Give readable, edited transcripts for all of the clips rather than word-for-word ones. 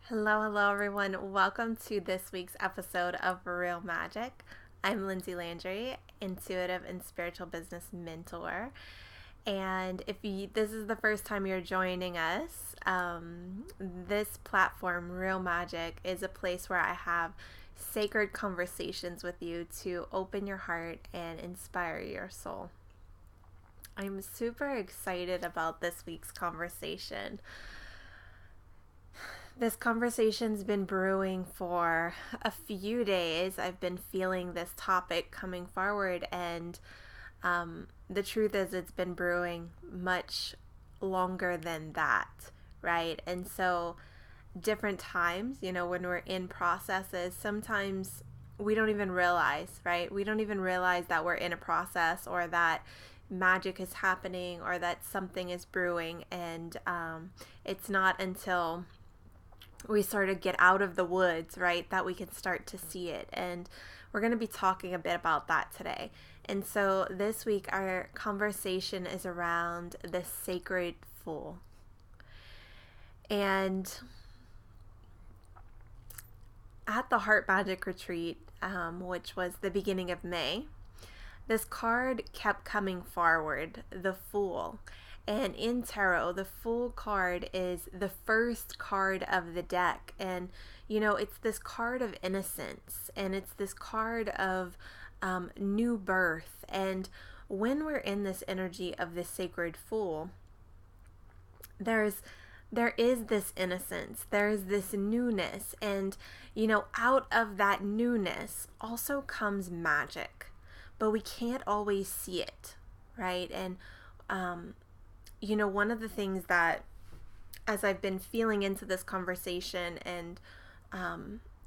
Hello, everyone. Welcome to this week's episode of Real Magic. I'm Lindsay Landry, intuitive and spiritual business mentor. And if this is the first time you're joining us, this platform, Real Magic, is a place where I have sacred conversations with you to open your heart and inspire your soul. I'm super excited about this week's conversation. This conversation's been brewing for a few days. I've been feeling this topic coming forward, and the truth is it's been brewing much longer than that, right? And so different times, when we're in processes, sometimes we don't even realize, right? We don't even realize that we're in a process or that magic is happening or that something is brewing, and it's not until we sort of get out of the woods, right, that we can start to see it. And we're going to be talking a bit about that today. And so this week, our conversation is around the sacred fool. And at the Heart Magic Retreat, which was the beginning of May, this card kept coming forward, the Fool. And in tarot, the Fool card is the first card of the deck. And, it's this card of innocence. And it's this card of new birth. And when we're in this energy of the sacred Fool, there is this innocence. There's this newness. And, out of that newness also comes magic. But we can't always see it, right? And, one of the things that, as I've been feeling into this conversation and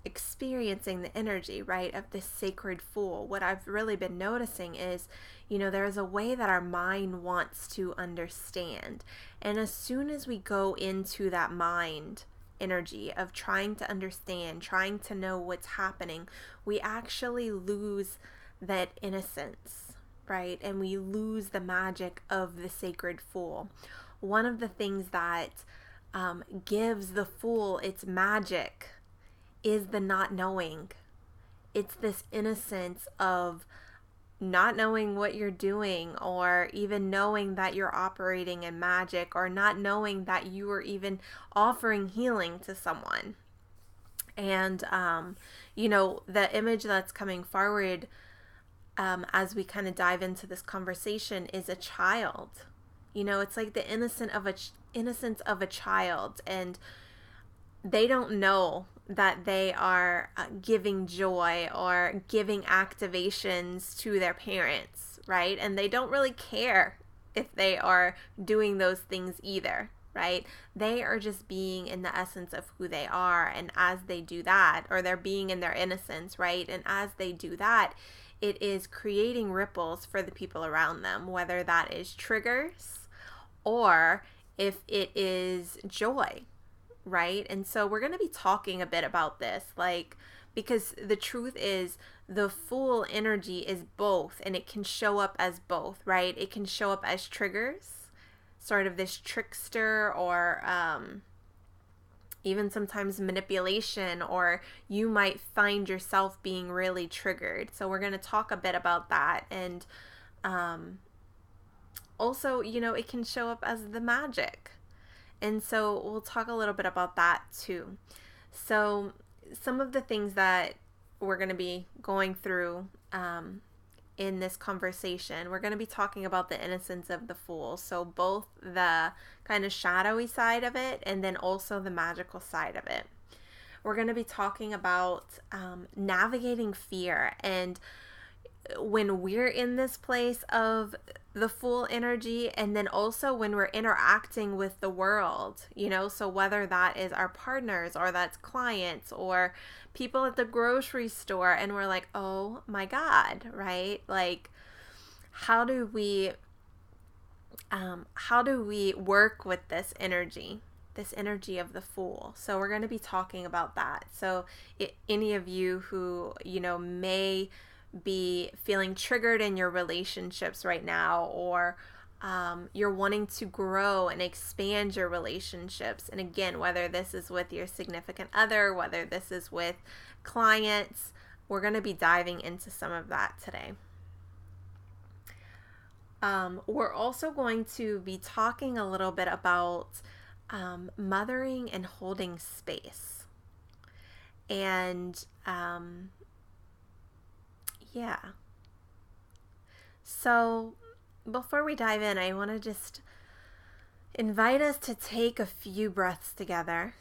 experiencing the energy, right, of this sacred Fool, what I've really been noticing is, there is a way that our mind wants to understand. And as soon as we go into that mind energy of trying to understand, trying to know what's happening, we actually lose that innocence, right? And we lose the magic of the sacred Fool. One of the things that gives the Fool its magic is the not knowing. It's this innocence of not knowing what you're doing, or even knowing that you're operating in magic, or not knowing that you are even offering healing to someone. And, the image that's coming forward as we kind of dive into this conversation is a child. It's like the innocence of a child, and they don't know that they are giving joy or giving activations to their parents, right? And they don't really care if they are doing those things either, right? They are just being in the essence of who they are, and as they do that, or they're being in their innocence, right? And as they do that, it is creating ripples for the people around them, whether that is triggers or if it is joy, right? And so we're going to be talking a bit about this, because the truth is the Fool energy is both, and it can show up as both, right? It can show up as triggers, sort of this trickster, or even sometimes manipulation, or you might find yourself being really triggered. So we're going to talk a bit about that. And also, it can show up as the magic. And so we'll talk a little bit about that too. So some of the things that we're going to be going through in this conversation, we're going to be talking about the innocence of the Fool. So both the kind of shadowy side of it, and then also the magical side of it. We're going to be talking about navigating fear, and when we're in this place of the Fool energy, and then also when we're interacting with the world, so whether that is our partners, or that's clients, or people at the grocery store, and we're like, oh my God, right? How do we work with this energy of the Fool? So we're going to be talking about that. So any of you who, may be feeling triggered in your relationships right now, or you're wanting to grow and expand your relationships. And again, whether this is with your significant other, whether this is with clients, we're going to be diving into some of that today. We're also going to be talking a little bit about mothering and holding space. And yeah. So before we dive in, I want to just invite us to take a few breaths together.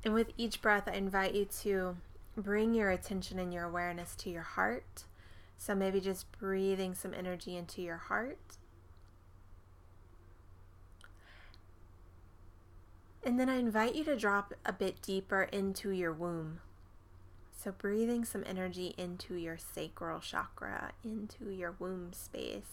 And with each breath, I invite you to bring your attention and your awareness to your heart. So maybe just breathing some energy into your heart. And then I invite you to drop a bit deeper into your womb. So breathing some energy into your sacral chakra, into your womb space.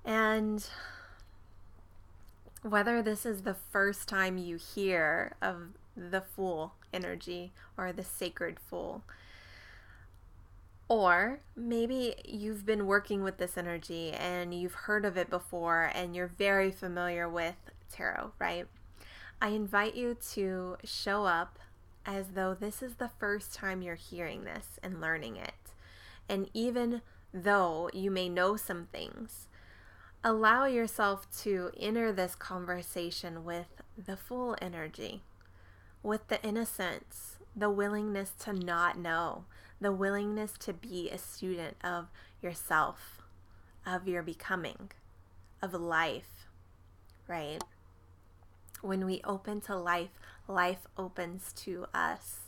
And whether this is the first time you hear of the Fool energy or the sacred Fool, or maybe you've been working with this energy and you've heard of it before and you're very familiar with tarot, right? I invite you to show up as though this is the first time you're hearing this and learning it. And even though you may know some things, allow yourself to enter this conversation with the Fool energy, with the innocence, the willingness to not know, the willingness to be a student of yourself, of your becoming, of life, right? When we open to life, life opens to us.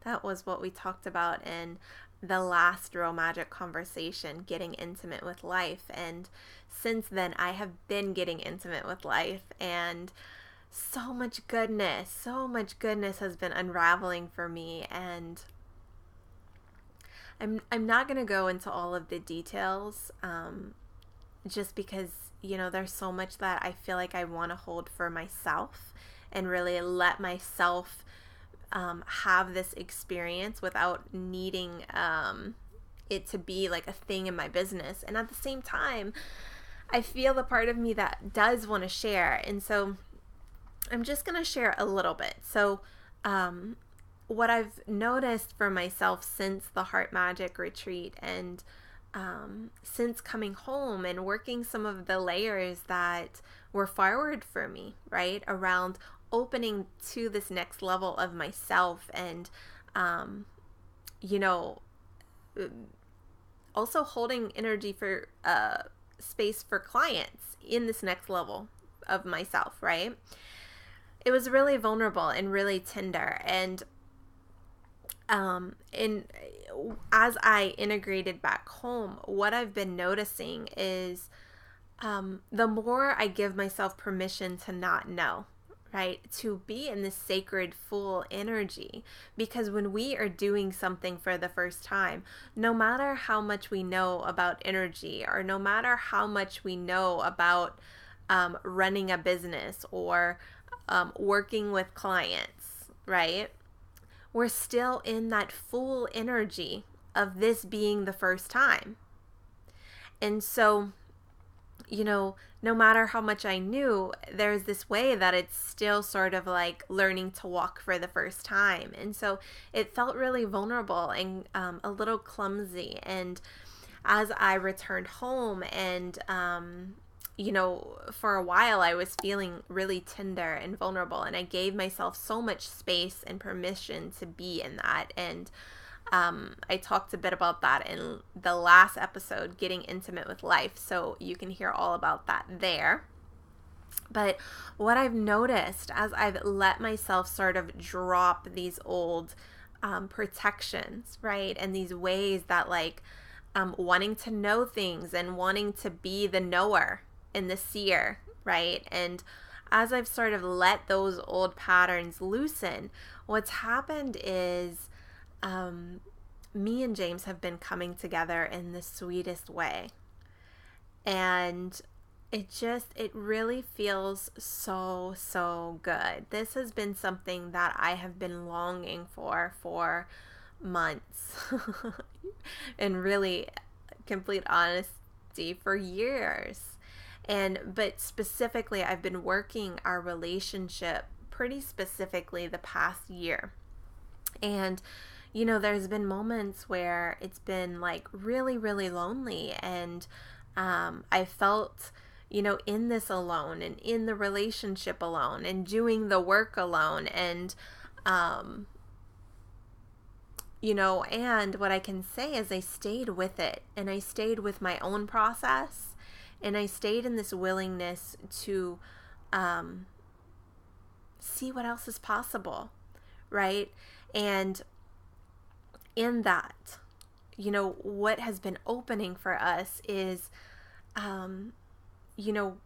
That was what we talked about in the last Real Magic conversation, getting intimate with life. And since then, I have been getting intimate with life, and so much goodness has been unraveling for me. And I'm not going to go into all of the details, just because, there's so much that I feel like I want to hold for myself and really let myself have this experience without needing it to be like a thing in my business. And at the same time, I feel the part of me that does want to share. And so I'm just going to share a little bit. So what I've noticed for myself since the Heart Magic retreat and since coming home and working some of the layers that were forward for me, right, around opening to this next level of myself and, also holding energy for space for clients in this next level of myself, right? It was really vulnerable and really tender. And as I integrated back home, what I've been noticing is the more I give myself permission to not know, right? To be in this sacred Fool energy. Because when we are doing something for the first time, no matter how much we know about energy, or no matter how much we know about running a business or working with clients, right? We're still in that Fool energy of this being the first time. And so, no matter how much I knew, there's this way that it's still sort of like learning to walk for the first time. And so it felt really vulnerable and a little clumsy. And as I returned home and, for a while I was feeling really tender and vulnerable, and I gave myself so much space and permission to be in that. And I talked a bit about that in the last episode, Getting Intimate with Life, so you can hear all about that there. But what I've noticed as I've let myself sort of drop these old protections, right, and these ways that wanting to know things and wanting to be the knower and the seer, right, and as I've sort of let those old patterns loosen, what's happened is me and James have been coming together in the sweetest way. And it really feels so, so good. This has been something that I have been longing for months. And really, complete honesty, for years. But specifically, I've been working our relationship pretty specifically the past year. And there's been moments where it's been like really, really lonely, and I felt, in this alone, and in the relationship alone, and doing the work alone, and and what I can say is I stayed with it, and I stayed with my own process, and I stayed in this willingness to see what else is possible, right? And in that, what has been opening for us is,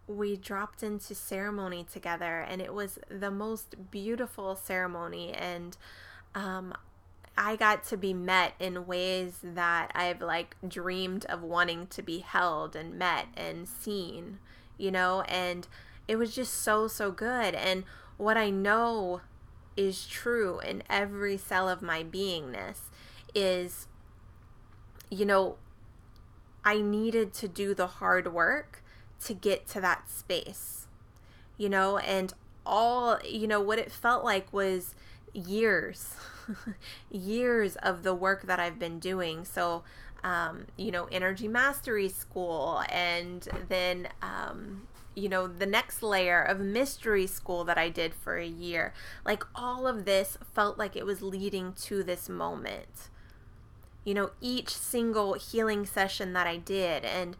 we dropped into ceremony together, and it was the most beautiful ceremony. And I got to be met in ways that I've dreamed of wanting to be held and met and seen, and it was just so, so good. And what I know is true in every cell of my beingness is, I needed to do the hard work to get to that space, and all, what it felt like was years, years of the work that I've been doing. So, energy mastery school, and then, the next layer of mystery school that I did for a year. All of this felt like it was leading to this moment. Each single healing session that I did, and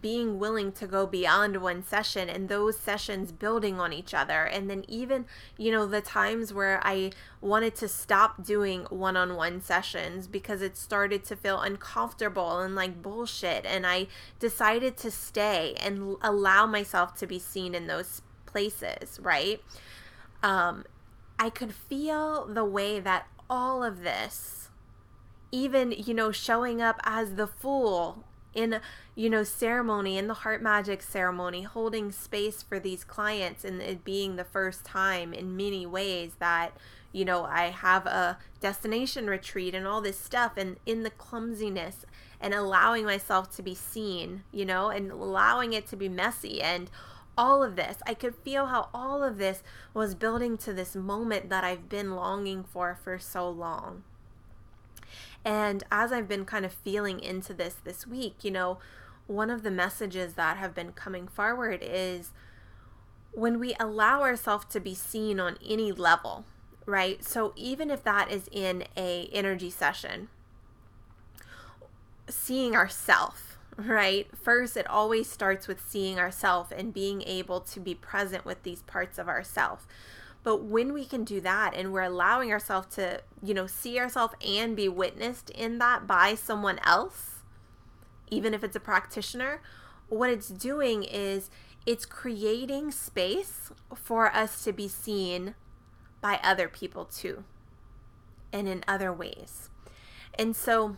being willing to go beyond one session, and those sessions building on each other. And then even, the times where I wanted to stop doing one-on-one sessions because it started to feel uncomfortable and like bullshit. And I decided to stay and allow myself to be seen in those places, right? I could feel the way that all of this, even, showing up as the Fool in, ceremony, in the Heart Magic ceremony, holding space for these clients, and it being the first time in many ways that, I have a destination retreat and all this stuff, and in the clumsiness, and allowing myself to be seen, and allowing it to be messy, and all of this. I could feel how all of this was building to this moment that I've been longing for so long. And as I've been kind of feeling into this week, one of the messages that have been coming forward is when we allow ourselves to be seen on any level, right? So even if that is in a energy session, seeing ourselves, right? First, it always starts with seeing ourselves and being able to be present with these parts of ourselves. But when we can do that, and we're allowing ourselves to, see ourselves and be witnessed in that by someone else, even if it's a practitioner, what it's doing is it's creating space for us to be seen by other people too, and in other ways. And so,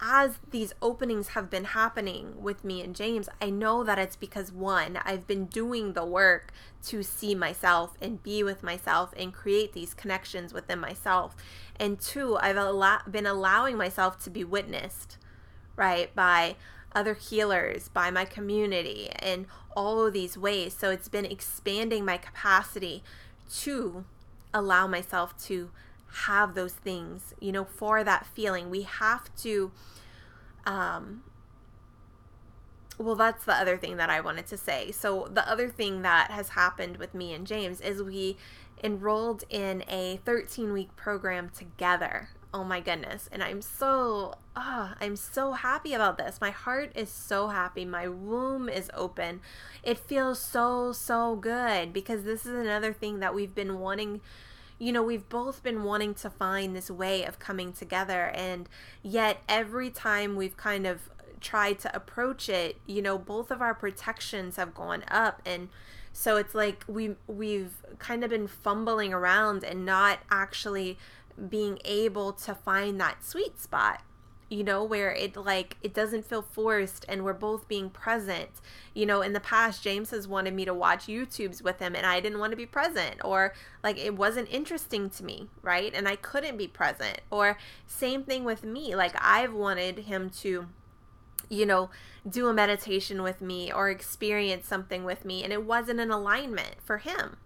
as these openings have been happening with me and James, I know that it's because, one, I've been doing the work to see myself and be with myself and create these connections within myself. And two, I've been allowing myself to be witnessed, right, by other healers, by my community, in all of these ways. So it's been expanding my capacity to allow myself to have those things, for that feeling. We have to, well, that's the other thing that I wanted to say. So the other thing that has happened with me and James is we enrolled in a 13-week program together. Oh my goodness. And I'm so happy about this. My heart is so happy. My womb is open. It feels so, so good, because this is another thing that we've been wanting. We've both been wanting to find this way of coming together, and yet every time we've kind of tried to approach it, both of our protections have gone up, and so it's like we've kind of been fumbling around and not actually being able to find that sweet spot, where it doesn't feel forced and we're both being present. In the past, James has wanted me to watch YouTubes with him and I didn't want to be present, or it wasn't interesting to me, right? And I couldn't be present. Or same thing with me. I've wanted him to do a meditation with me or experience something with me, and it wasn't in alignment for him.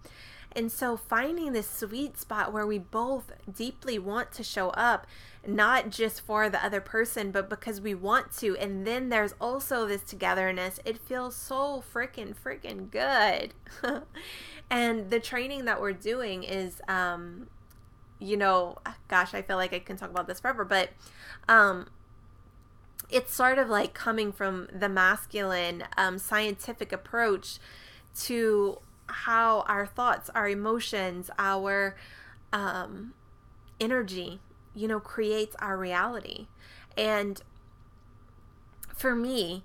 And so finding this sweet spot where we both deeply want to show up, not just for the other person, but because we want to. And then there's also this togetherness. It feels so freaking good. And the training that we're doing is, gosh, I feel like I can talk about this forever, but it's sort of like coming from the masculine scientific approach to how our thoughts, our emotions, our energy, creates our reality. And for me,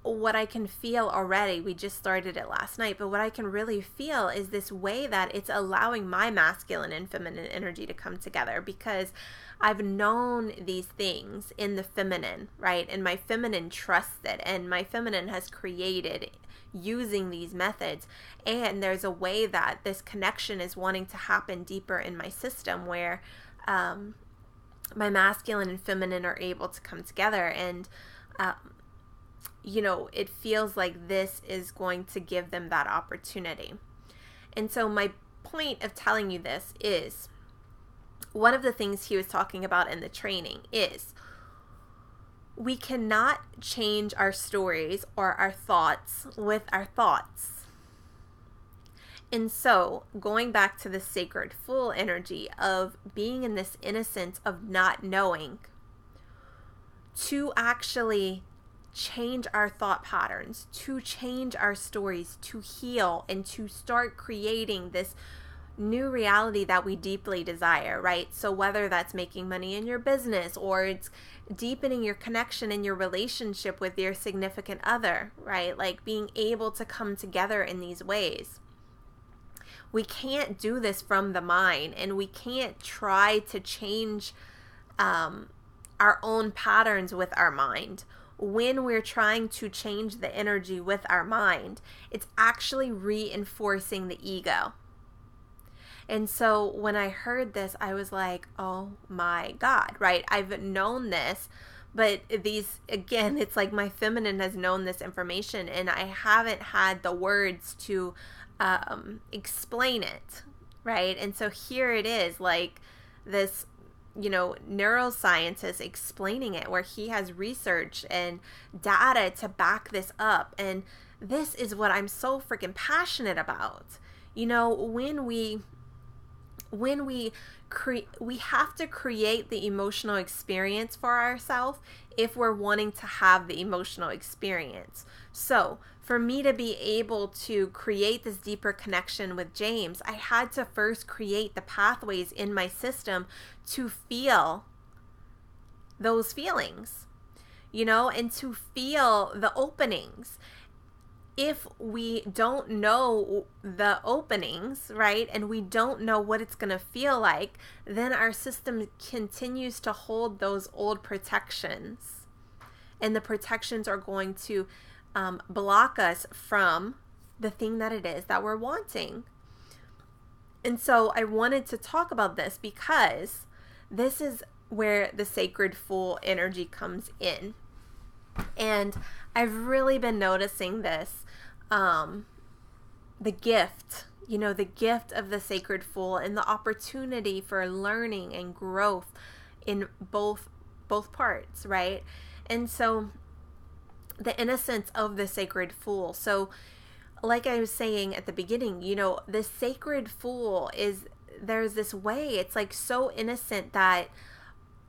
what I can feel already, we just started it last night, but what I can really feel is this way that it's allowing my masculine and feminine energy to come together, because I've known these things in the feminine, right? And my feminine trusts it, and my feminine has created using these methods. And there's a way that this connection is wanting to happen deeper in my system, where my masculine and feminine are able to come together. And it feels like this is going to give them that opportunity. And so my point of telling you this is, one of the things he was talking about in the training is, we cannot change our stories or our thoughts with our thoughts. And so going back to the sacred fool energy of being in this innocence of not knowing, to actually change our thought patterns, to change our stories, to heal, and to start creating this new reality that we deeply desire, right? So whether that's making money in your business, or it's deepening your connection in your relationship with your significant other, right? Being able to come together in these ways. We can't do this from the mind, and we can't try to change our own patterns with our mind. When we're trying to change the energy with our mind, it's actually reinforcing the ego. And so when I heard this, I was like, oh my God, right? I've known this, but again, it's like my feminine has known this information, and I haven't had the words to explain it, right? And so here it is, this, neuroscientist explaining it, where he has research and data to back this up. And this is what I'm so freaking passionate about. When we have to create the emotional experience for ourselves if we're wanting to have the emotional experience. So for me to be able to create this deeper connection with James, I had to first create the pathways in my system to feel those feelings, and to feel the openings. If we don't know the openings, right, and we don't know what it's going to feel like, then our system continues to hold those old protections. And the protections are going to block us from the thing that it is that we're wanting. And so I wanted to talk about this, because this is where the sacred fool energy comes in. And I've really been noticing this, the gift, the gift of the sacred fool, and the opportunity for learning and growth in both parts, right? And so the innocence of the sacred fool. So like I was saying at the beginning, the sacred fool there's this way, it's so innocent that,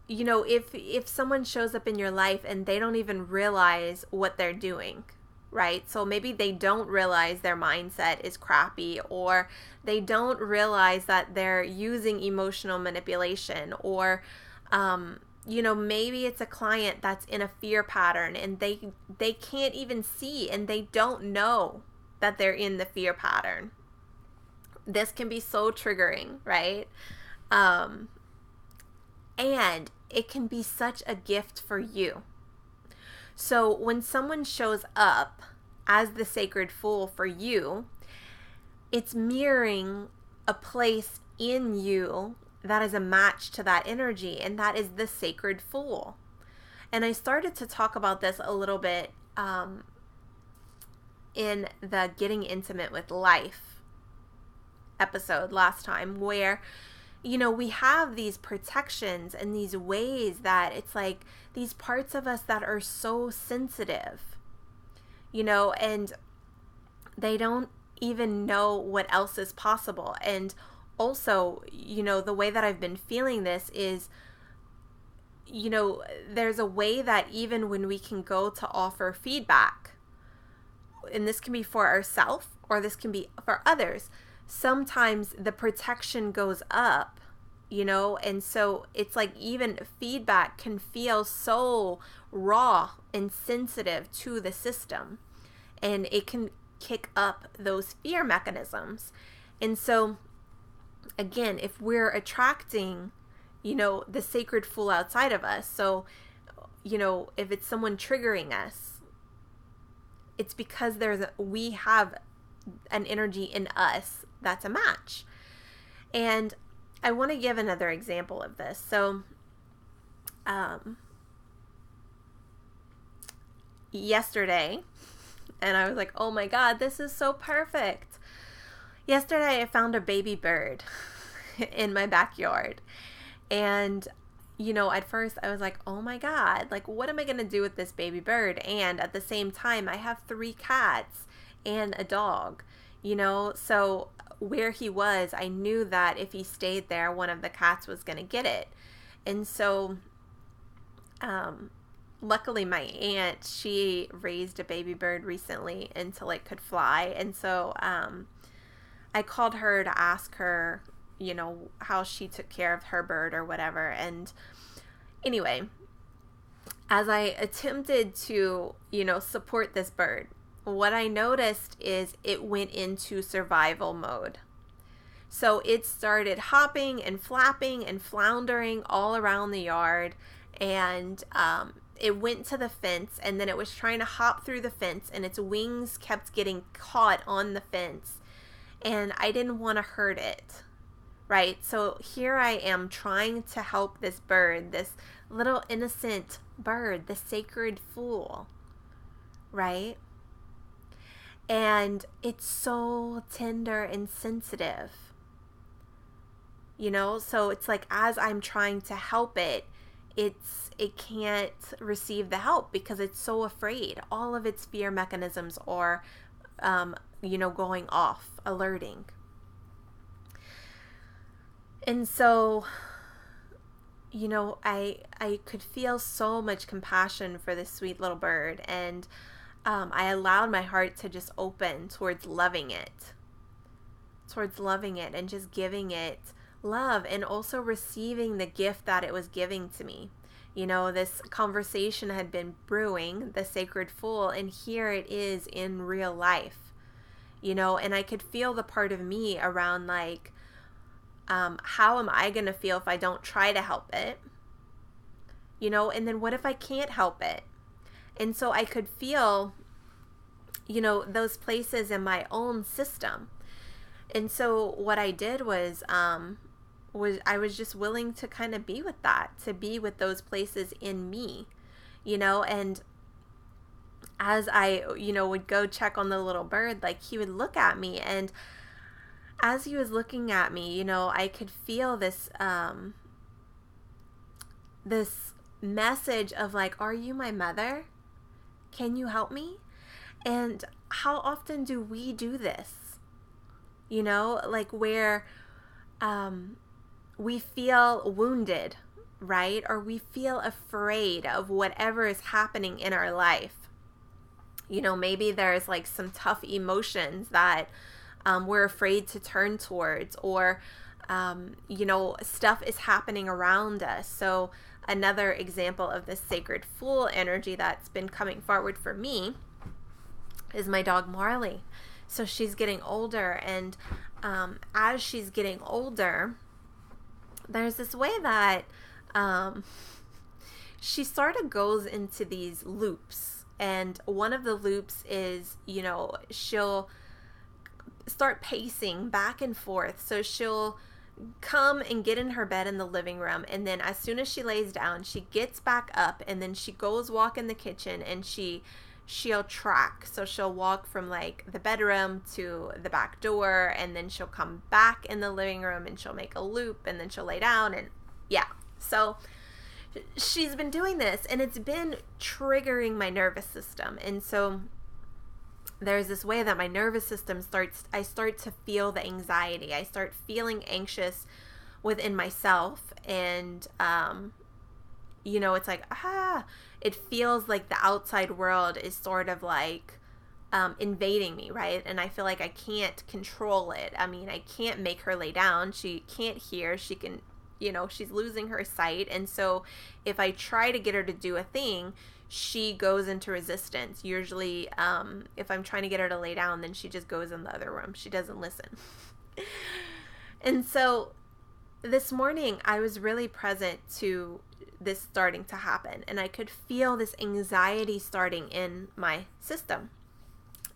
if someone shows up in your life and they don't even realize what they're doing, right? So maybe they don't realize their mindset is crappy, or they don't realize that they're using emotional manipulation, or maybe it's a client that's in a fear pattern and they can't even see, and they don't know that they're in the fear pattern. This can be so triggering, right? And it can be such a gift for you. So when someone shows up as the sacred fool for you, it's mirroring a place in you that is a match to that energy, and that is the sacred fool. And I started to talk about this a little bit in the Getting Intimate with Life episode last time, where we have these protections and these ways that it's like these parts of us that are so sensitive, and they don't even know what else is possible. And also, the way that I've been feeling this is, there's a way that even when we can go to offer feedback, and this can be for ourselves or this can be for others, sometimes the protection goes up, and so it's like even feedback can feel so raw and sensitive to the system, and it can kick up those fear mechanisms. And so again, if we're attracting, the sacred fool outside of us, so, if it's someone triggering us, it's because we have an energy in us that's a match. And I want to give another example of this. So, yesterday, and I was like, oh my God, this is so perfect. Yesterday, I found a baby bird in my backyard. And, at first I was like, oh my God, like, what am I going to do with this baby bird? And at the same time, I have 3 cats and a dog, so where he was, I knew that if he stayed there, one of the cats was going to get it. And so, luckily my aunt, she raised a baby bird recently until it could fly. And so, I called her to ask her, how she took care of her bird or whatever. And anyway, as I attempted to, support this bird, what I noticed is it went into survival mode. So it started hopping and flapping and floundering all around the yard, and it went to the fence, and then it was trying to hop through the fence, and its wings kept getting caught on the fence, and I didn't want to hurt it, right? So here I am trying to help this bird, this little innocent bird, the sacred fool, right? And it's so tender and sensitive, so it's like, as I'm trying to help it, it can't receive the help because it's so afraid. All of its fear mechanisms are, going off, alerting. And so, I could feel so much compassion for this sweet little bird, and I allowed my heart to just open towards loving it and just giving it love, and also receiving the gift that it was giving to me. This conversation had been brewing, the sacred fool, and here it is in real life, and I could feel the part of me around like, how am I going to feel if I don't try to help it? And then what if I can't help it? And so I could feel, those places in my own system. And so what I did was I was just willing to kind of be with that, to be with those places in me, and as I, would go check on the little bird, like, he would look at me, and as he was looking at me, I could feel this, this message of like, are you my mother? Can you help me? And how often do we do this? Like where, we feel wounded, right? Or we feel afraid of whatever is happening in our life. Maybe there's like some tough emotions that we're afraid to turn towards, or, stuff is happening around us. So another example of this sacred fool energy that's been coming forward for me is my dog Marley. So she's getting older, and as she's getting older, there's this way that um, she sort of goes into these loops. And one of the loops is, she'll start pacing back and forth. So she'll come and get in her bed in the living room, and then as soon as she lays down, she gets back up, and then she goes walk in the kitchen, and she'll track. So she'll walk from like the bedroom to the back door, and then she'll come back in the living room, and she'll make a loop, and then she'll lay down. And yeah, so she's been doing this, and it's been triggering my nervous system. And so there's this way that my nervous system I start to feel the anxiety. I start feeling anxious within myself. And, it's like, it feels like the outside world is sort of like invading me, right? And I feel like I can't control it. I mean, I can't make her lay down. She can't hear. She can, she's losing her sight. And so if I try to get her to do a thing, she goes into resistance. Usually, if I'm trying to get her to lay down, then she just goes in the other room. She doesn't listen. And so this morning, I was really present to this starting to happen. And I could feel this anxiety starting in my system.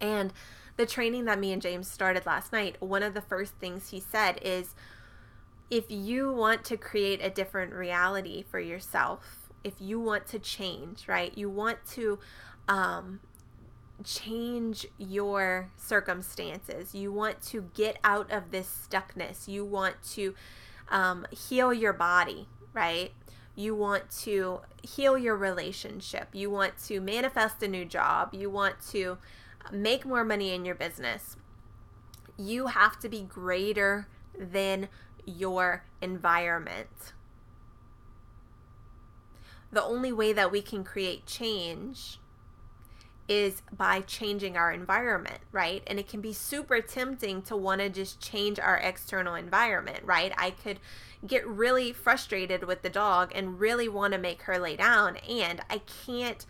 And the training that me and James started last night, one of the first things he said is, if you want to create a different reality for yourself, if you want to change, right? You want to change your circumstances. You want to get out of this stuckness. You want to heal your body, right? You want to heal your relationship. You want to manifest a new job. You want to make more money in your business. You have to be greater than your environment. The only way that we can create change is by changing our environment, right? And it can be super tempting to want to just change our external environment, right? I could get really frustrated with the dog and really want to make her lay down, and I can't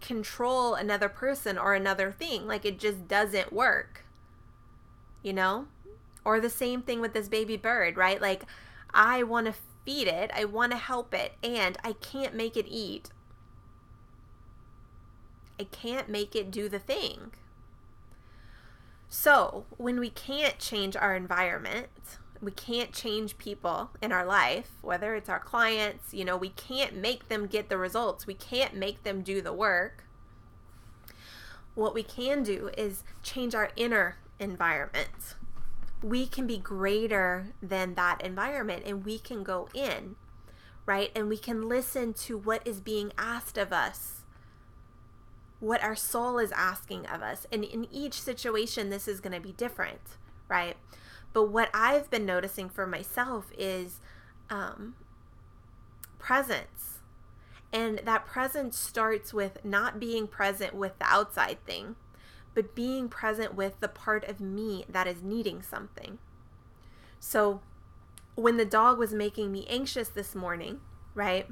control another person or another thing. Like, it just doesn't work, Or the same thing with this baby bird, right? Like, I want to feed it, I want to help it, and I can't make it eat. I can't make it do the thing. So when we can't change our environment, we can't change people in our life, whether it's our clients, we can't make them get the results. We can't make them do the work. What we can do is change our inner environment. We can be greater than that environment, and we can go in, right? And we can listen to what is being asked of us, what our soul is asking of us. And in each situation, this is going to be different, right? But what I've been noticing for myself is presence. And that presence starts with not being present with the outside thing, but being present with the part of me that is needing something. So when the dog was making me anxious this morning, right,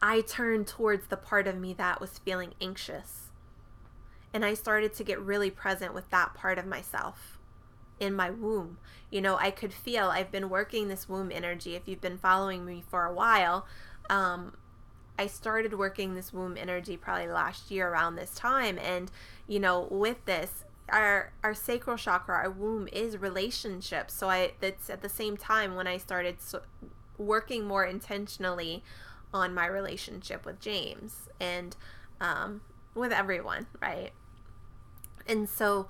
I turned towards the part of me that was feeling anxious. And I started to get really present with that part of myself in my womb. I could feel, I've been working this womb energy. If you've been following me for a while, I started working this womb energy probably last year around this time. And, with this, our sacral chakra, our womb is relationships. So that's at the same time when I started working more intentionally on my relationship with James and with everyone, right? And so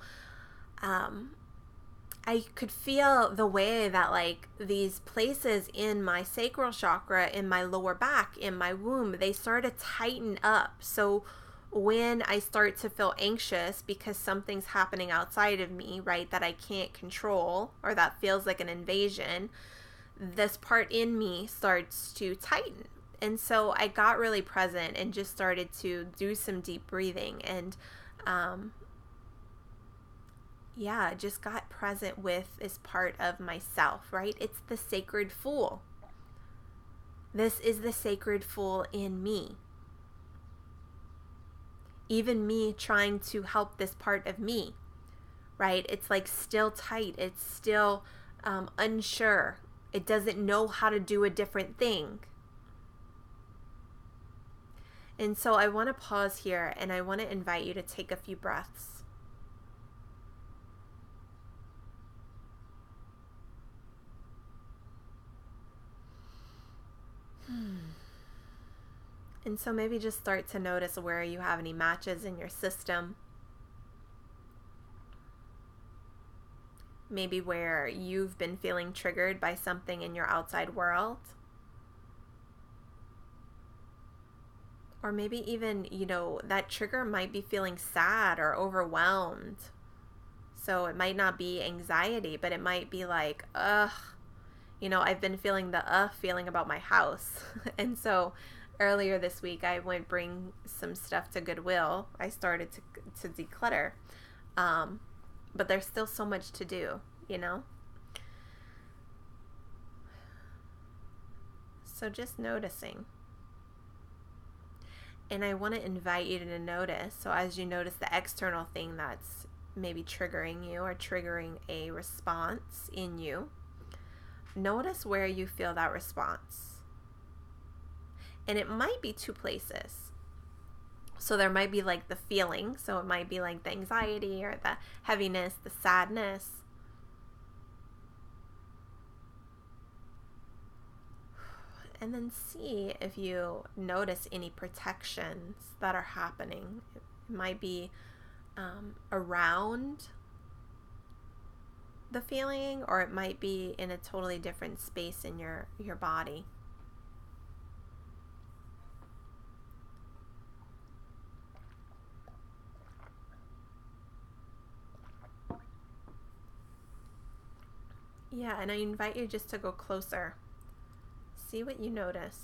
I could feel the way that like these places in my sacral chakra, in my lower back, in my womb, they start to tighten up. So when I start to feel anxious because something's happening outside of me, right, that I can't control or that feels like an invasion, this part in me starts to tighten. And so I got really present and just started to do some deep breathing and just got present with this part of myself, right? It's the sacred fool. This is the sacred fool in me. Even me trying to help this part of me, right? It's like still tight. It's still unsure. It doesn't know how to do a different thing. And so I want to pause here and I want to invite you to take a few breaths. And so maybe just start to notice where you have any matches in your system. Maybe where you've been feeling triggered by something in your outside world. Or maybe even, that trigger might be feeling sad or overwhelmed. So it might not be anxiety, but it might be like, I've been feeling the feeling about my house. And so earlier this week, I went bring some stuff to Goodwill. I started to declutter. But there's still so much to do, So just noticing. And I want to invite you to notice. So as you notice the external thing that's maybe triggering you or triggering a response in you, notice where you feel that response. And it might be two places. So there might be like the feeling. So it might be like the anxiety or the heaviness, the sadness. And then see if you notice any protections that are happening. It might be around the feeling, or it might be in a totally different space in your body. Yeah, and I invite you just to go closer. See what you notice.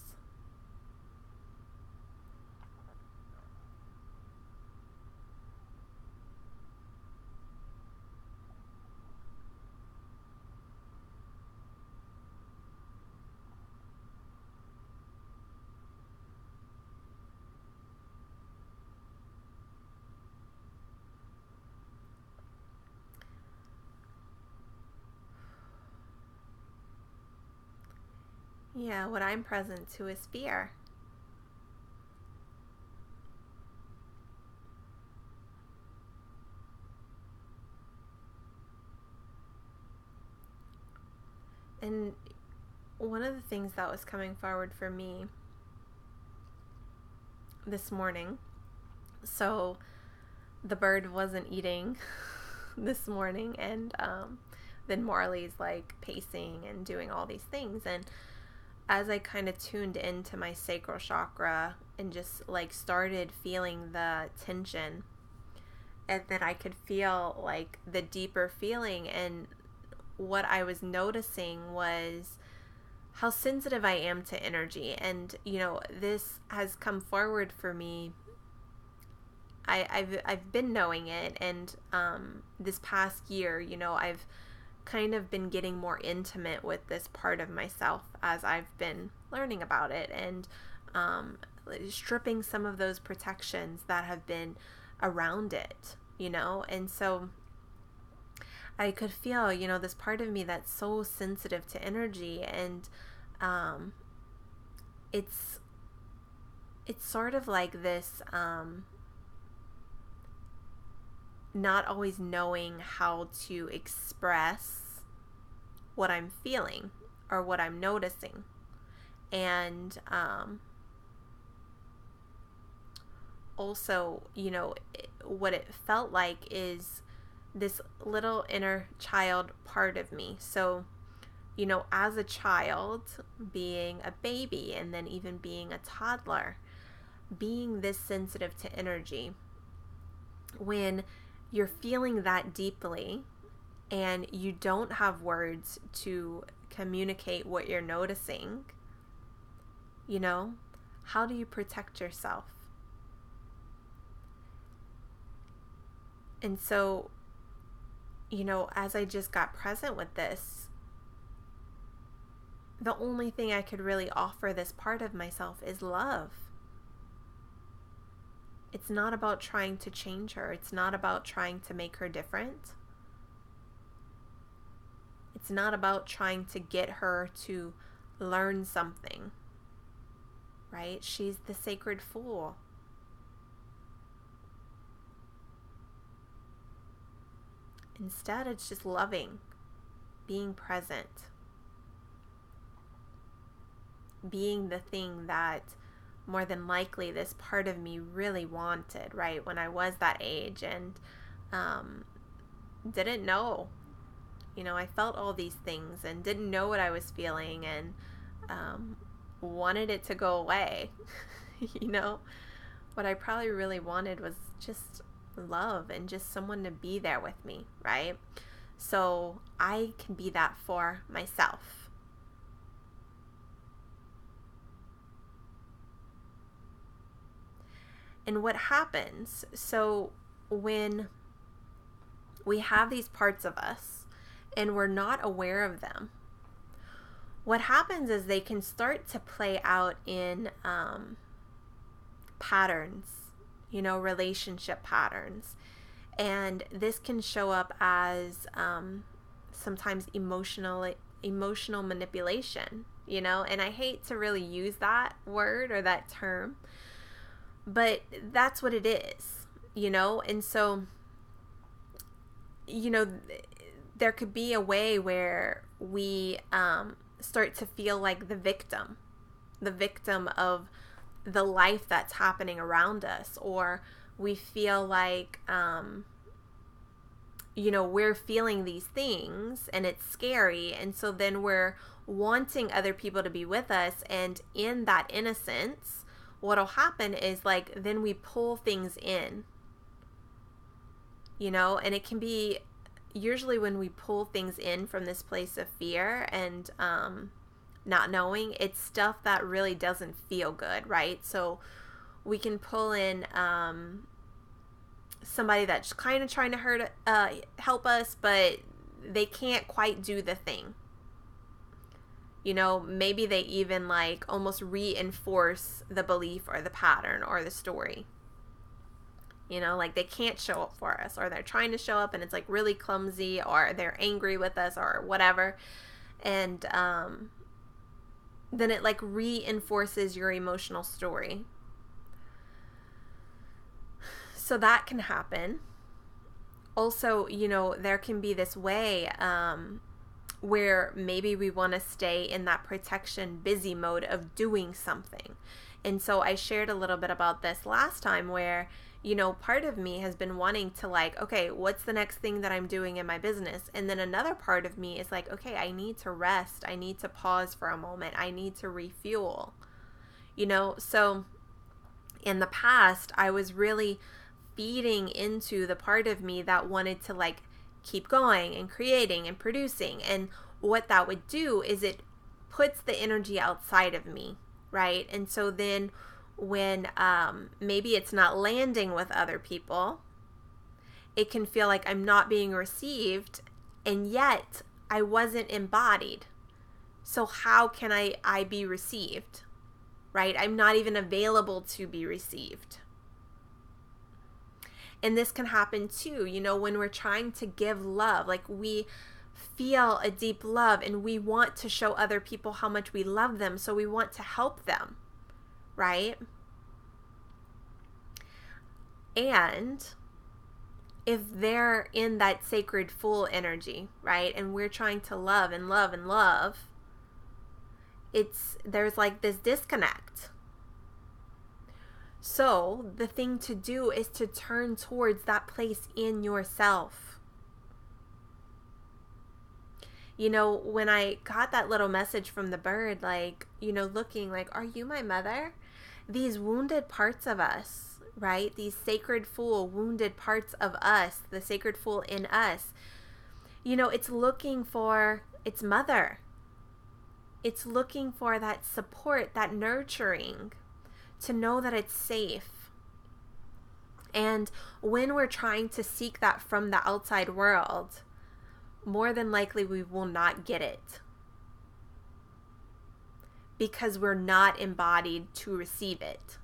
Yeah, what I'm present to is fear. And one of the things that was coming forward for me this morning, so the bird wasn't eating this morning, and then Marley's like pacing and doing all these things, and as I kind of tuned into my sacral chakra and just like started feeling the tension, and then I could feel like the deeper feeling, and what I was noticing was how sensitive I am to energy. And this has come forward for me. I've been knowing it, and this past year, I've kind of been getting more intimate with this part of myself as I've been learning about it, and stripping some of those protections that have been around it, and so I could feel, this part of me that's so sensitive to energy, and it's sort of like this not always knowing how to express what I'm feeling or what I'm noticing. And also, what it felt like is this little inner child part of me. So, as a child, being a baby, and then even being a toddler, being this sensitive to energy, when you're feeling that deeply and you don't have words to communicate what you're noticing, how do you protect yourself? And so, as I just got present with this, the only thing I could really offer this part of myself is love. It's not about trying to change her. It's not about trying to make her different. It's not about trying to get her to learn something, right? She's the sacred fool. Instead, it's just loving, being present, being the thing that more than likely this part of me really wanted, right? When I was that age and didn't know. I felt all these things and didn't know what I was feeling and wanted it to go away. What I probably really wanted was just love and just someone to be there with me, right? So I can be that for myself. And what happens, so when we have these parts of us and we're not aware of them, what happens is they can start to play out in patterns, relationship patterns. And this can show up as sometimes emotional manipulation, and I hate to really use that word or that term, but that's what it is, and so, there could be a way where we start to feel like the victim of the life that's happening around us, or we feel like, we're feeling these things and it's scary. And so then we're wanting other people to be with us. And in that innocence, what'll happen is then we pull things in, and it can be usually when we pull things in from this place of fear and not knowing, it's stuff that really doesn't feel good, right? So we can pull in somebody that's kind of trying to help us, but they can't quite do the thing. Maybe they even almost reinforce the belief or the pattern or the story. They can't show up for us, or they're trying to show up and it's really clumsy, or they're angry with us or whatever. And then it reinforces your emotional story. So that can happen. Also, there can be this way where maybe we want to stay in that protection busy mode of doing something. And so I shared a little bit about this last time where, part of me has been wanting to okay, what's the next thing that I'm doing in my business? And then another part of me is okay, I need to rest. I need to pause for a moment. I need to refuel, So in the past, I was really feeding into the part of me that wanted to keep going and creating and producing. And what that would do is it puts the energy outside of me, right? And so then when maybe it's not landing with other people, it can feel like I'm not being received, and yet I wasn't embodied. So how can I be received, right? I'm not even available to be received. And this can happen too, when we're trying to give love, we feel a deep love and we want to show other people how much we love them. So we want to help them, right? And if they're in that sacred fool energy, right? And we're trying to love and love and love, there's this disconnect. So the thing to do is to turn towards that place in yourself. When I got that little message from the bird, looking are you my mother? These wounded parts of us, right? These sacred fool wounded parts of us, the sacred fool in us, it's looking for its mother. It's looking for that support, that nurturing, to know that it's safe. And when we're trying to seek that from the outside world, more than likely we will not get it, because we're not embodied to receive it.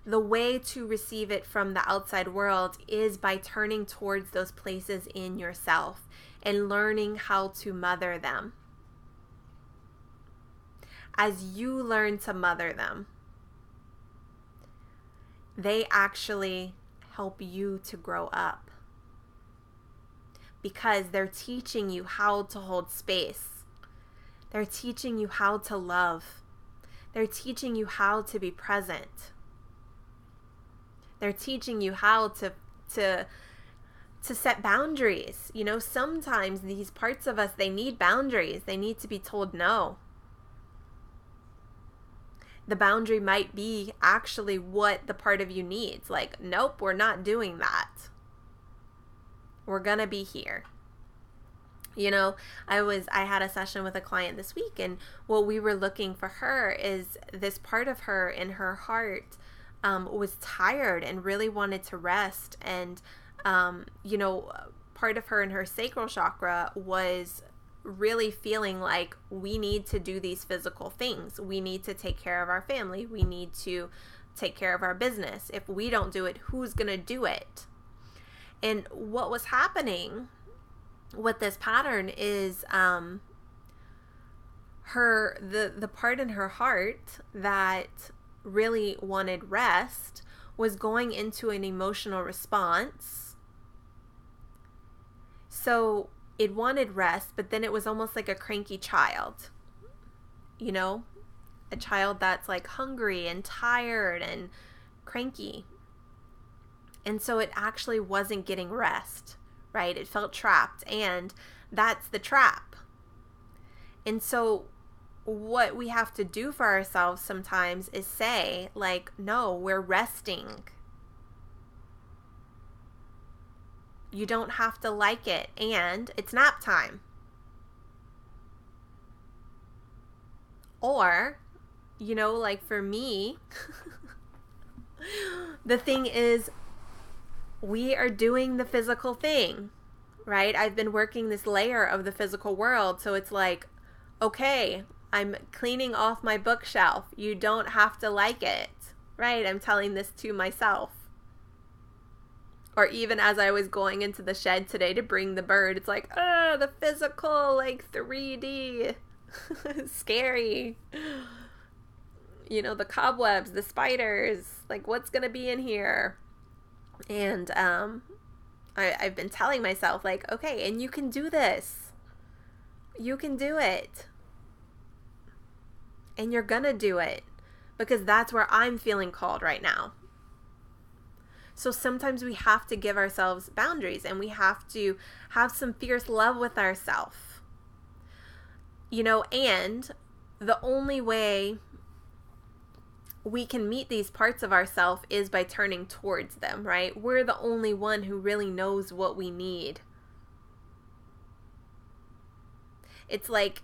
the way to receive it from the outside world is by turning towards those places in yourself and learning how to mother them. As you learn to mother them, they actually help you to grow up, because they're teaching you how to hold space. They're teaching you how to love. They're teaching you how to be present. They're teaching you how to set boundaries. You know, sometimes these parts of us, they need boundaries. They need to be told no. The boundary might be actually what the part of you needs. Like, nope, we're not doing that. We're going to be here. You know, I had a session with a client this week, and what we were looking for her is this part of her in her heart was tired and really wanted to rest. And, you know, part of her in her sacral chakra was really feeling like we need to do these physical things. We need to take care of our family. We need to take care of our business. If we don't do it, who's going to do it? And what was happening with this pattern is the part in her heart that really wanted rest was going into an emotional response. So it wanted rest, but then it was almost like a cranky child, you know, a child that's like hungry and tired and cranky. And so it actually wasn't getting rest, right? It felt trapped, and that's the trap. And so what we have to do for ourselves sometimes is say, like, no, we're resting. You don't have to like it, and it's nap time. Or, you know, like for me, the thing is, we are doing the physical thing, right? I've been working this layer of the physical world, so it's like, okay, I'm cleaning off my bookshelf. You don't have to like it, right? I'm telling this to myself. Or even as I was going into the shed today to bring the bird, it's like, the physical, like 3D, scary. You know, the cobwebs, the spiders, like what's going to be in here? And I've been telling myself, like, okay, and you can do this. You can do it. And you're going to do it, because that's where I'm feeling called right now. So sometimes we have to give ourselves boundaries, and we have to have some fierce love with ourselves. You know, and the only way we can meet these parts of ourselves is by turning towards them, right? We're the only one who really knows what we need. It's like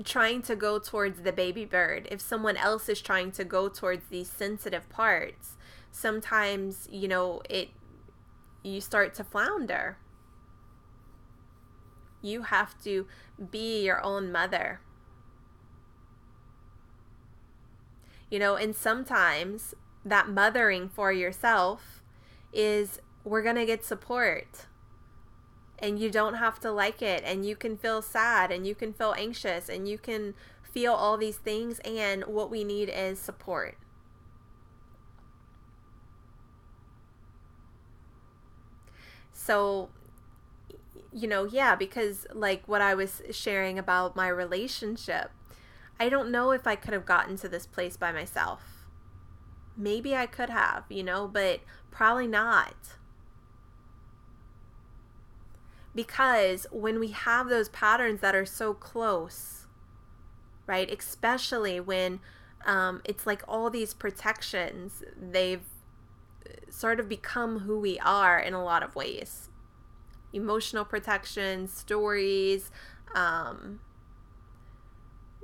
trying to go towards the baby bird. If someone else is trying to go towards these sensitive parts, sometimes, you know, you start to flounder. You have to be your own mother. You know, and sometimes that mothering for yourself is, we're going to get support. And you don't have to like it, and you can feel sad, and you can feel anxious, and you can feel all these things, and what we need is support. So, you know, yeah, because like what I was sharing about my relationship, I don't know if I could have gotten to this place by myself. Maybe I could have, you know, but probably not. Because when we have those patterns that are so close, right, especially when it's like all these protections, they've sort of become who we are in a lot of ways. Emotional protection, stories,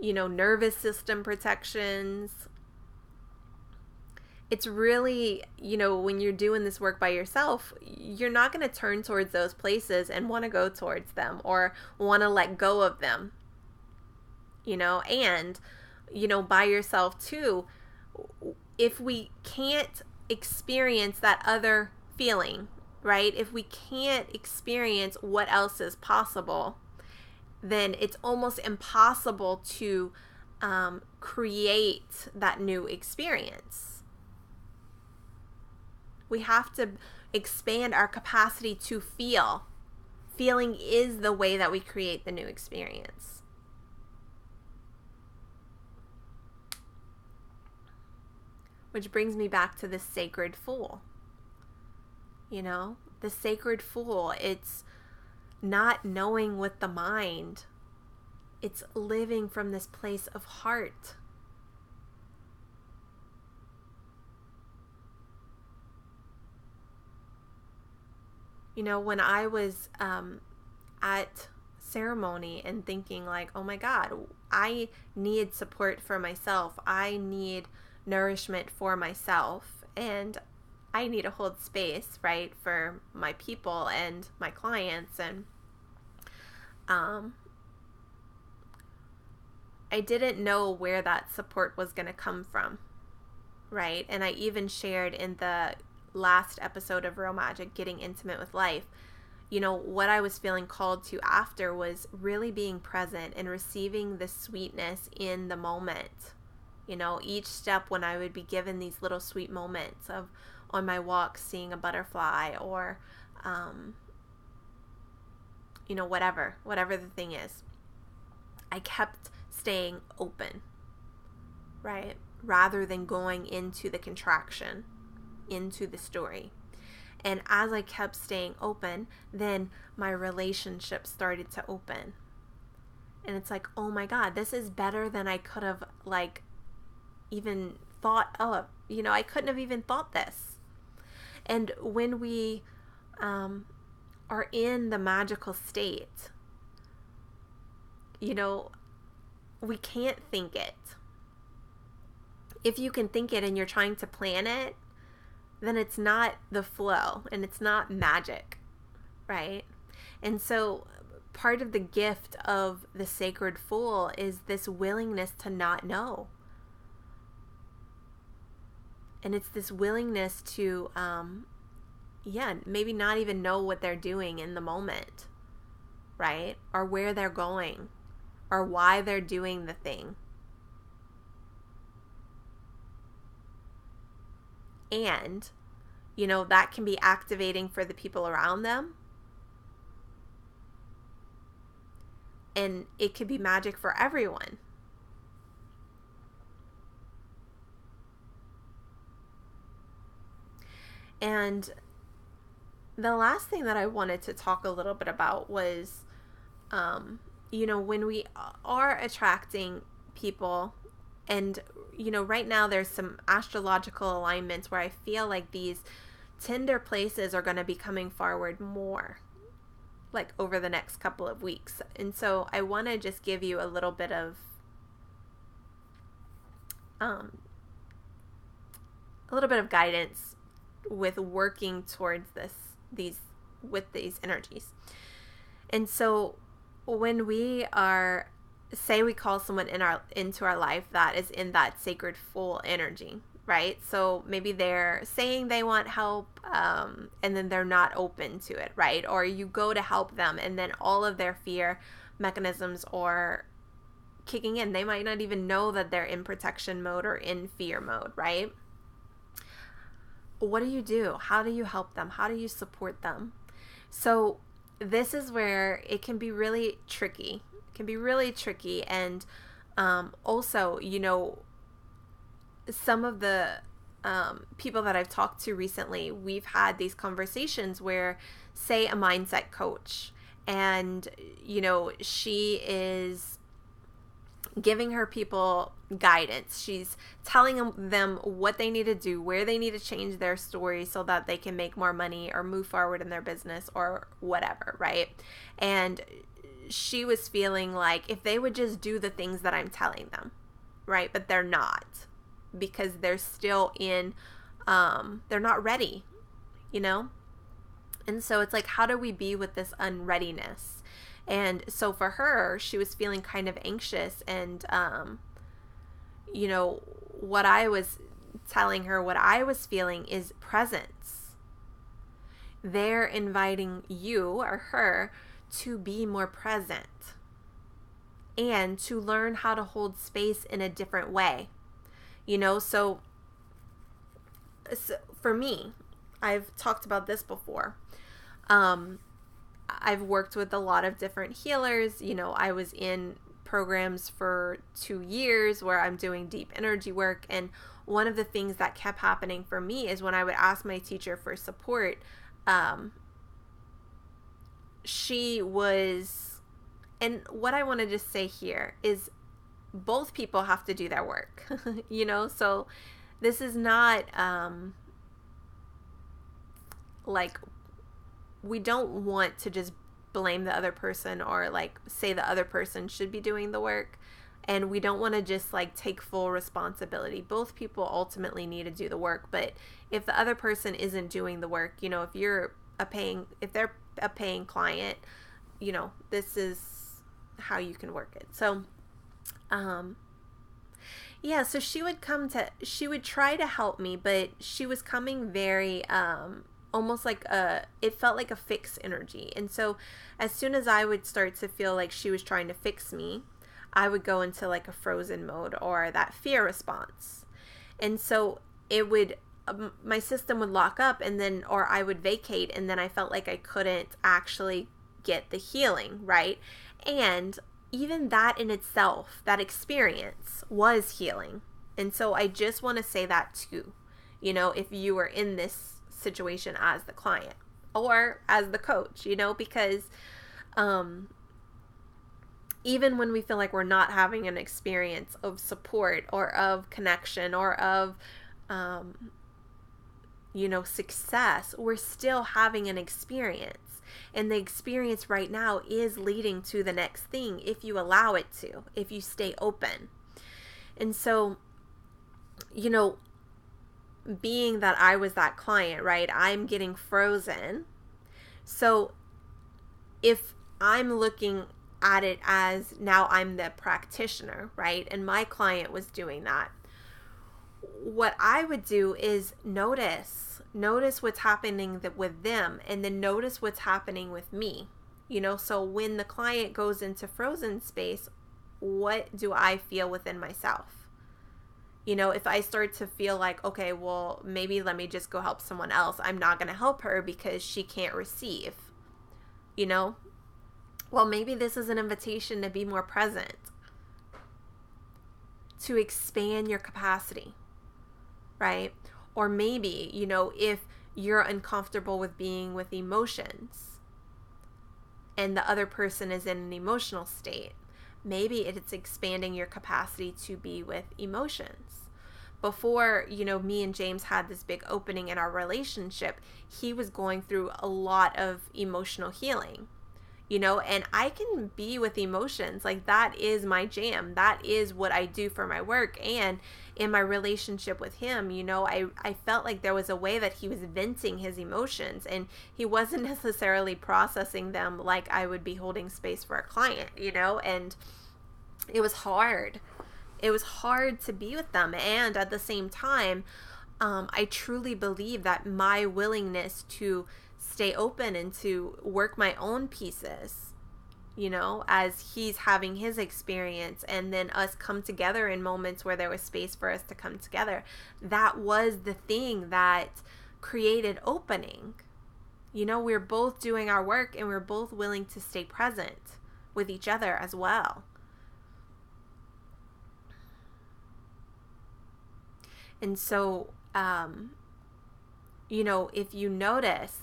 you know, nervous system protections. It's really, you know, when you're doing this work by yourself, you're not going to turn towards those places and want to go towards them or want to let go of them, you know, and, you know, by yourself too, if we can't experience that other feeling, right? If we can't experience what else is possible, then it's almost impossible to create that new experience. We have to expand our capacity to feel. Feeling is the way that we create the new experience. Which brings me back to the sacred fool. You know, the sacred fool, it's not knowing with the mind. It's living from this place of heart. You know, when I was at ceremony and thinking like, oh my God, I need support for myself. I need nourishment for myself. And I need to hold space, right, for my people and my clients. And I didn't know where that support was going to come from, right? And I even shared in the last episode of Real Magic, Getting Intimate with Life, you know, what I was feeling called to after was really being present and receiving the sweetness in the moment. You know, each step when I would be given these little sweet moments of on my walk seeing a butterfly or, you know, whatever the thing is, I kept staying open, right? Rather than going into the contraction, into the story. And as I kept staying open, then my relationship started to open. And it's like, oh my God, this is better than I could have like even thought of. You know, I couldn't have even thought this. And when we are in the magical state, you know, we can't think it. If you can think it and you're trying to plan it, then it's not the flow and it's not magic, right? And so part of the gift of the sacred fool is this willingness to not know. And it's this willingness to, maybe not even know what they're doing in the moment, right? Or where they're going, or why they're doing the thing. And, you know, that can be activating for the people around them. And it could be magic for everyone. And the last thing that I wanted to talk a little bit about was, you know, when we are attracting people, and, you know, right now there's some astrological alignments where I feel like these tender places are going to be coming forward more, like over the next couple of weeks. And so I want to just give you a little bit of guidance with working towards these energies. And so when we are, say we call someone into our life that is in that sacred fool energy, right? So maybe they're saying they want help, and then they're not open to it, right? Or you go to help them and then all of their fear mechanisms are kicking in. They might not even know that they're in protection mode or in fear mode, right? What do you do? How do you help them? How do you support them? So this is where it can be really tricky. It can be really tricky. And also, you know, some of the people that I've talked to recently, we've had these conversations where, say, a mindset coach, and, you know, she is giving her people guidance. She's telling them what they need to do, where they need to change their story so that they can make more money or move forward in their business or whatever, right? And she was feeling like if they would just do the things that I'm telling them, right? But they're not, because they're still in, they're not ready, you know? And so it's like, how do we be with this unreadiness? And so for her, she was feeling kind of anxious. And, you know, what I was telling her what I was feeling is presence. They're inviting you or her to be more present and to learn how to hold space in a different way. So for me, I've talked about this before. I've worked with a lot of different healers. I was in programs for 2 years where I'm doing deep energy work. And one of the things that kept happening for me is when I would ask my teacher for support, she was, and what I want to just say here is both people have to do their work, so this is not, like, we don't want to just blame the other person or like say the other person should be doing the work. And we don't want to just like take full responsibility. Both people ultimately need to do the work. But if the other person isn't doing the work, if they're a paying client, this is how you can work it. So, so she would try to help me, but she was coming very, almost like it felt like a fix energy. And so as soon as I would start to feel like she was trying to fix me, I would go into like a frozen mode or that fear response. And so it would, my system would lock up or I would vacate, and then I felt like I couldn't actually get the healing, right? And even that in itself, that experience was healing. And so I just want to say that too, if you were in this situation as the client or as the coach, because even when we feel like we're not having an experience of support or of connection or of success, we're still having an experience, and the experience right now is leading to the next thing if you allow it to, if you stay open. And so being that I was that client, right, I'm getting frozen. So if I'm looking at it as now I'm the practitioner, right, and my client was doing that, what I would do is notice what's happening with them, and then notice what's happening with me. So when the client goes into frozen space, what do I feel within myself? If I start to feel like, okay, well, maybe let me just go help someone else. I'm not going to help her because she can't receive, well, maybe this is an invitation to be more present, to expand your capacity, right? Or maybe, if you're uncomfortable with being with emotions and the other person is in an emotional state, maybe it's expanding your capacity to be with emotions. Before, me and James had this big opening in our relationship, he was going through a lot of emotional healing, and I can be with emotions. Like, that is my jam. That is what I do for my work. And in my relationship with him, I felt like there was a way that he was venting his emotions, and he wasn't necessarily processing them like I would be holding space for a client, and it was hard. It was hard to be with them. And at the same time, I truly believe that my willingness to stay open and to work my own pieces, as he's having his experience, and then us come together in moments where there was space for us to come together, that was the thing that created opening. We're both doing our work, and we're both willing to stay present with each other as well. And so, if you notice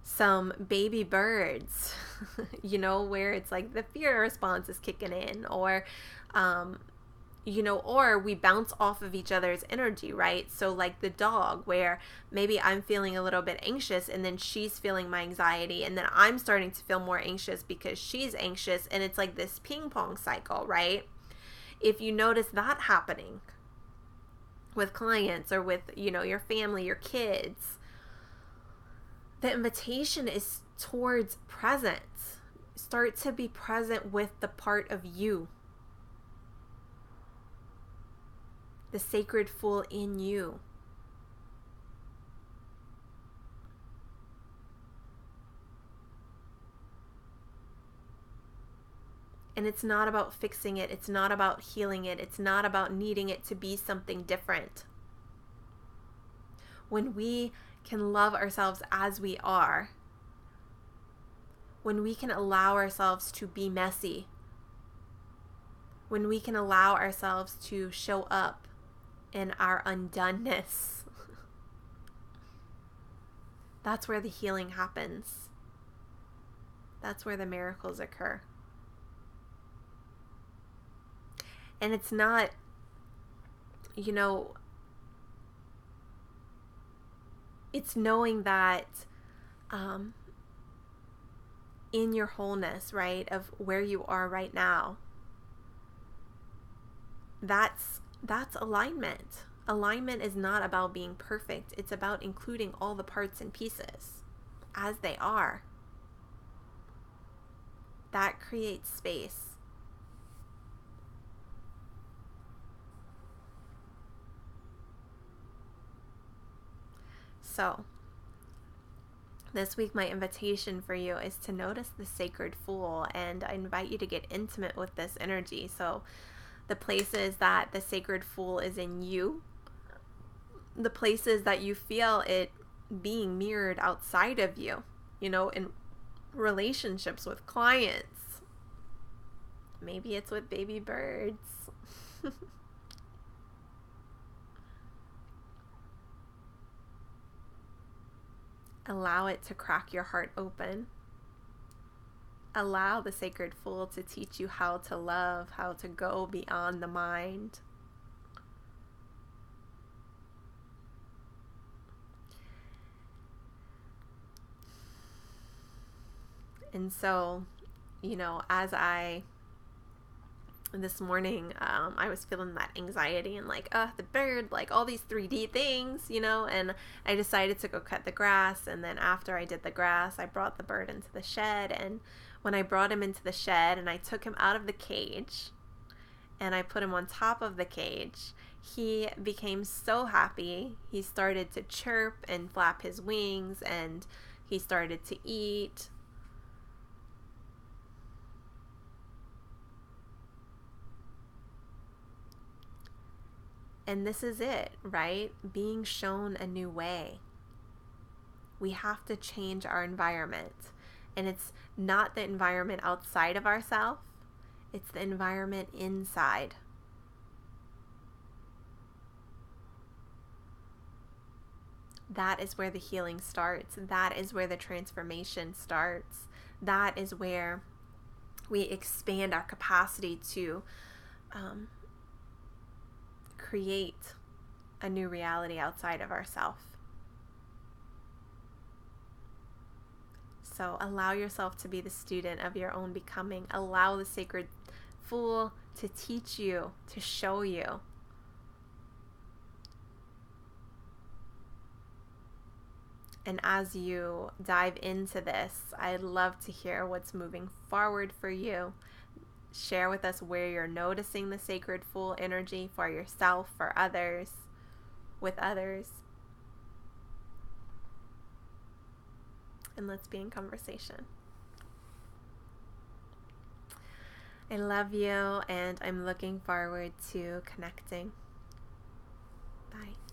some baby birds, where it's like the fear response is kicking in, or, or we bounce off of each other's energy, right? So like the dog, where maybe I'm feeling a little bit anxious, and then she's feeling my anxiety, and then I'm starting to feel more anxious because she's anxious, and it's like this ping pong cycle, right? If you notice that happening with clients or with, your family, your kids, the invitation is towards presence. Start to be present with the part of you. the sacred fool in you. And it's not about fixing it. It's not about healing it. It's not about needing it to be something different. When we can love ourselves as we are, when we can allow ourselves to be messy, when we can allow ourselves to show up in our undoneness, that's where the healing happens. That's where the miracles occur. And it's not, it's knowing that in your wholeness, right, of where you are right now, that's alignment. Alignment is not about being perfect. It's about including all the parts and pieces as they are. That creates space. So, this week my invitation for you is to notice the sacred fool, and I invite you to get intimate with this energy. So, the places that the sacred fool is in you, the places that you feel it being mirrored outside of you, in relationships with clients. Maybe it's with baby birds. Allow it to crack your heart open. Allow the sacred fool to teach you how to love, how to go beyond the mind. And so, this morning, I was feeling that anxiety and the bird, all these 3D things, and I decided to go cut the grass. And then after I did the grass, I brought the bird into the shed. And when I brought him into the shed and I took him out of the cage and I put him on top of the cage, he became so happy. He started to chirp and flap his wings, and he started to eat. And this is it, right? Being shown a new way. We have to change our environment. And it's not the environment outside of ourselves, it's the environment inside. That is where the healing starts. That is where the transformation starts. That is where we expand our capacity to create a new reality outside of ourselves. So allow yourself to be the student of your own becoming. Allow the sacred fool to teach you, to show you. And as you dive into this, I'd love to hear what's moving forward for you. Share with us where you're noticing the sacred fool energy for yourself, for others, with others. And let's be in conversation. I love you, and I'm looking forward to connecting. Bye.